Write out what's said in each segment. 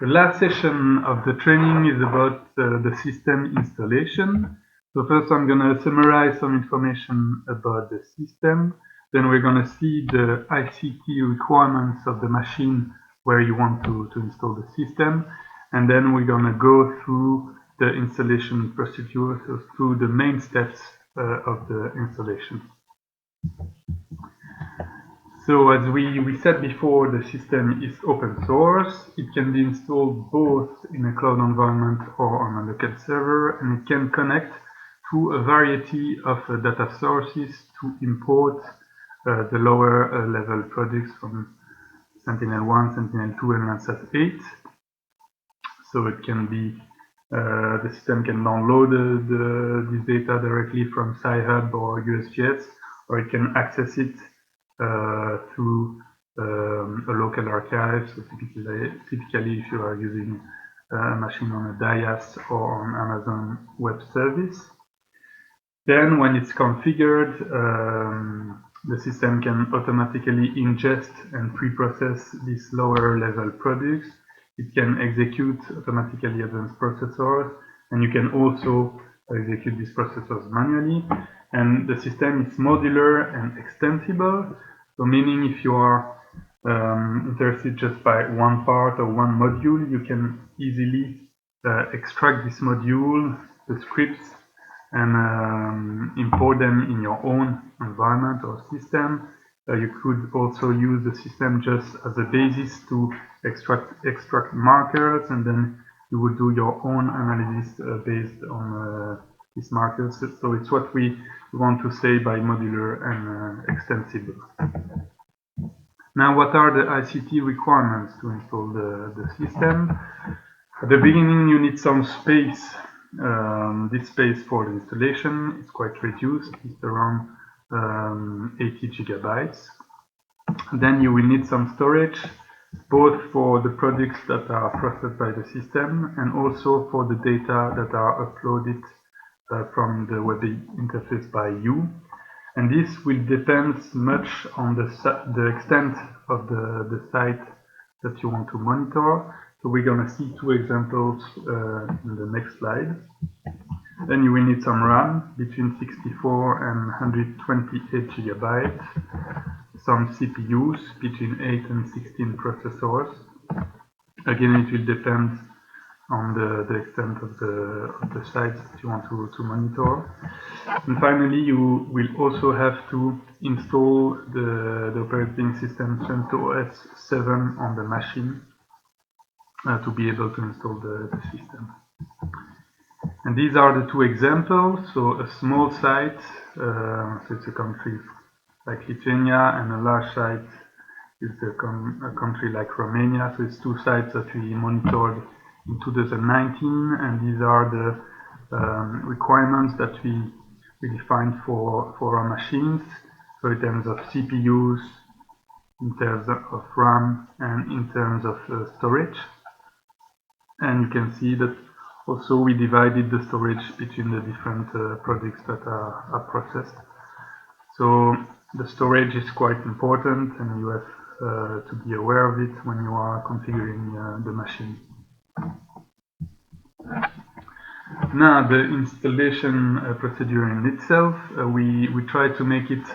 The last session of the training is about the system installation. So first I'm going to summarize some information about the system. Then we're going to see the ICT requirements of the machine where you want to install the system. And then we're going to go through the installation procedure, so through the main steps of the installation. So as we said before, the system is open source. It can be installed both in a cloud environment or on a local server, and it can connect to a variety of data sources to import the lower level products from Sentinel-1, Sentinel-2, and Landsat 8. So it can be the system can download this data directly from Sci-Hub or USGS, or it can access it through a local archive. So typically if you are using a machine on a DIAS or on Amazon Web Service. Then when it's configured, the system can automatically ingest and pre-process these lower level products. It can execute automatically advanced processors, and you can also execute these processors manually. And the system is modular and extensible, so meaning if you are interested just by one part or one module, you can easily extract this module, the scripts, and import them in your own environment or system. You could also use the system just as a basis to extract markers, and then you would do your own analysis based on these markers. So it's what we want to say by modular and extensible. Now, what are the ICT requirements to install the system? At the beginning, you need some space. This space for the installation is quite reduced. It's around 80 gigabytes. Then you will need some storage, both for the products that are processed by the system and also for the data that are uploaded from the web interface by you. And this will depend much on the extent of the site that you want to monitor. So we're going to see two examples in the next slide. Then you will need some RAM between 64 and 128 gigabytes, some CPUs between 8 and 16 processors. Again, it will depend on the extent of the sites that you want to monitor. And finally, you will also have to install the operating system CentOS 7 on the machine to be able to install the system. And these are the two examples. So a small site, so it's a country like Lithuania, and a large site is a country like Romania. So it's two sites that we monitored in 2019, and these are the requirements that we defined for our machines. So in terms of CPUs, in terms of RAM, and in terms of storage. And you can see that also we divided the storage between the different products that are processed. So the storage is quite important, and you have to be aware of it when you are configuring the machine. Now, the installation procedure in itself, we try to make it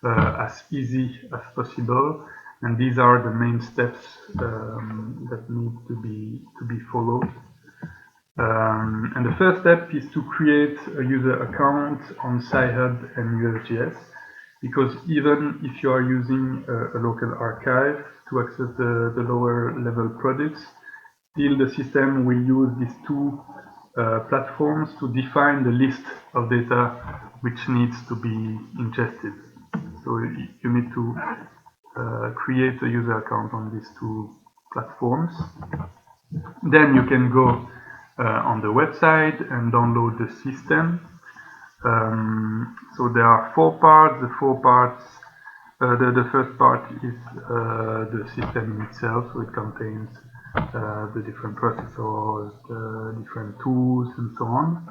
as easy as possible, and these are the main steps that need to be followed. And the first step is to create a user account on Sci-Hub and USGS, because even if you are using a local archive to access the lower level products, still the system will use these two platforms to define the list of data which needs to be ingested. So you need to create a user account on these two platforms. Then you can go on the website and download the system. So there are four parts. The first part is the system itself, so it contains the different processors, the different tools, and so on.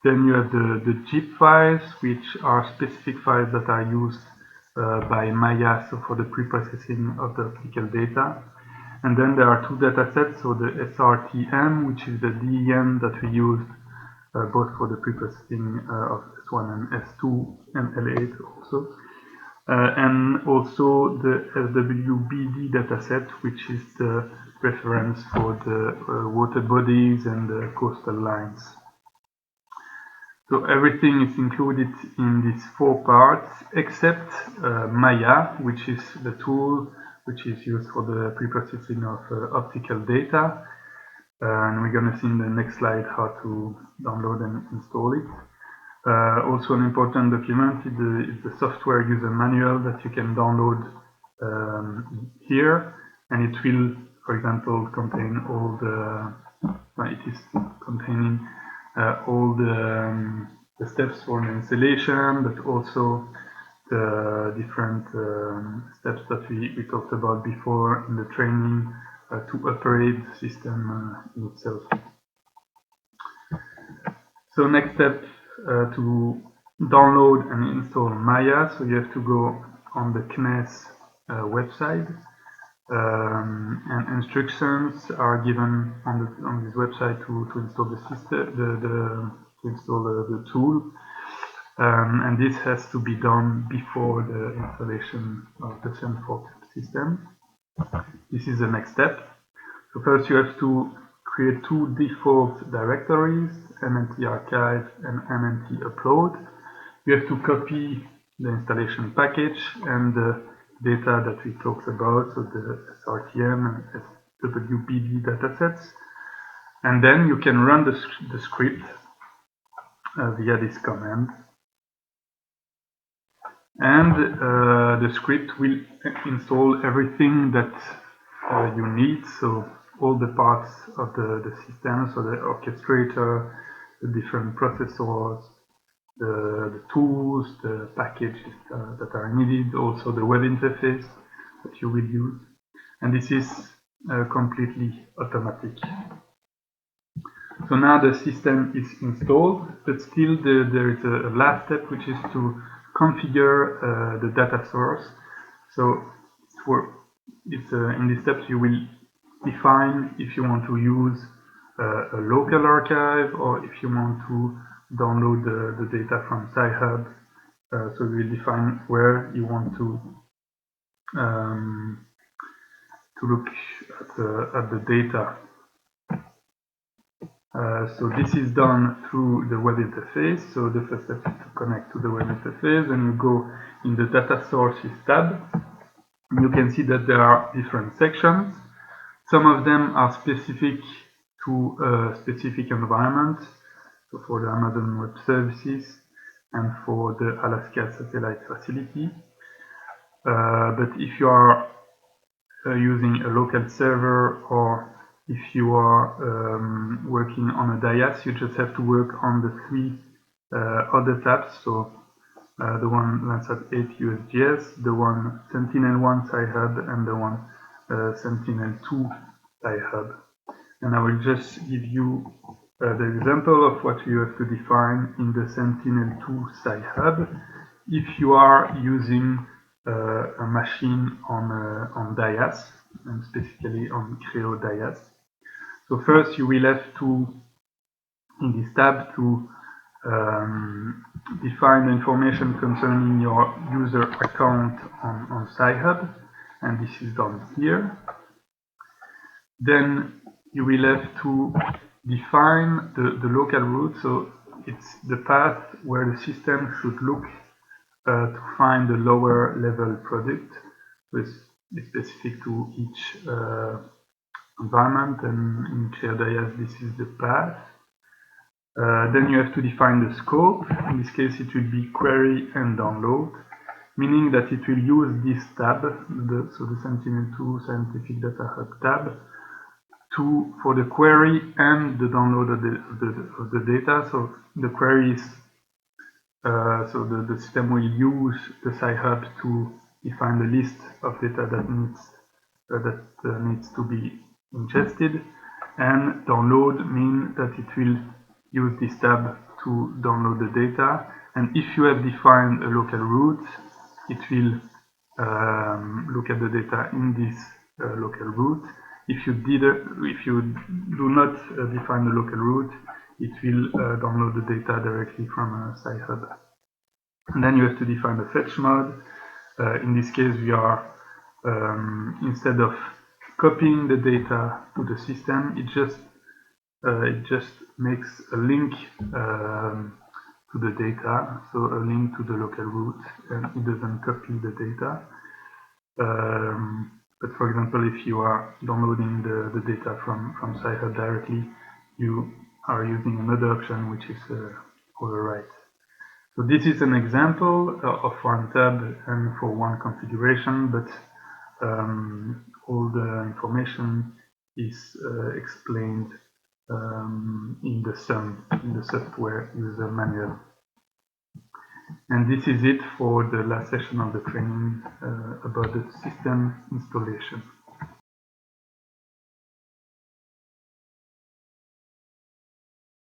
Then you have the zip files, which are specific files that are used by Maya, so for the pre-processing of the optical data. And then there are two datasets, so the SRTM, which is the DEM that we used both for the preprocessing of S1 and S2 and L8 also. And also the SWBD dataset, which is the reference for the water bodies and the coastal lines. So everything is included in these four parts, except Maya, which is the tool which is used for the preprocessing of optical data. And we're going to see in the next slide how to download and install it. Also an important document is the software user manual that you can download here, and it will, for example, contain all the, it is containing all the steps for the installation, but also the different steps that we talked about before in the training to operate the system in itself. So next step, to download and install Maya, so you have to go on the CNES website, and instructions are given on this website to install the system, to install the tool, and this has to be done before the installation of the Sen4CAP system. This is the next step. So first you have to create two default directories, MNT archive and MNT upload. You have to copy the installation package and the data that we talked about, so the SRTM and SWBD datasets. And then you can run the script via this command. And the script will install everything that you need, so all the parts of the system, so the orchestrator, the different processors, the tools, the packages that are needed, also the web interface that you will use. And this is completely automatic. So now the system is installed, but still there is a last step, which is to configure the data source. So in these steps you will define if you want to use a local archive or if you want to download the data from Sci-Hub. So you will define where you want to look at the data. So this is done through the web interface. So the first step is to connect to the web interface, and you go in the data sources tab. You can see that there are different sections. Some of them are specific to a specific environment, so for the Amazon Web Services and for the Alaska Satellite Facility. But if you are using a local server, or if you are working on a DIAS, you just have to work on the three other tabs. So the one Landsat 8 USGS, the one Sentinel-1 Sci-Hub, and the one Sentinel-2 Sci-Hub. And I will just give you the example of what you have to define in the Sentinel-2 Sci-Hub if you are using a machine on DIAS, and specifically on Creo DIAS. So first you will have to, in this tab, to define the information concerning your user account on Sci-Hub, and this is done here. Then you will have to define the local route, so it's the path where the system should look to find the lower level product. So it's specific to each environment, and in Creo DIAS this is the path. Then you have to define the scope. In this case it will be query and download, meaning that it will use this tab, so the Sentinel-2 Scientific Data Hub tab, for the query and the download of the data. So the query is, so the system will use the Sci-Hub to define the list of data that needs to be ingested, and download means that it will use this tab to download the data. And if you have defined a local route, it will look at the data in this local route. If you do not define the local root, it will download the data directly from Sci-Hub. And then you have to define the fetch mode. In this case, we are instead of copying the data to the system, it just makes a link to the data, so a link to the local root, and it doesn't copy the data. But for example, if you are downloading the data from Sci-Hub directly, you are using another option, which is overwrite. So this is an example of one tab and for one configuration, but all the information is explained in the software user manual. And this is it for the last session of the training about the system installation.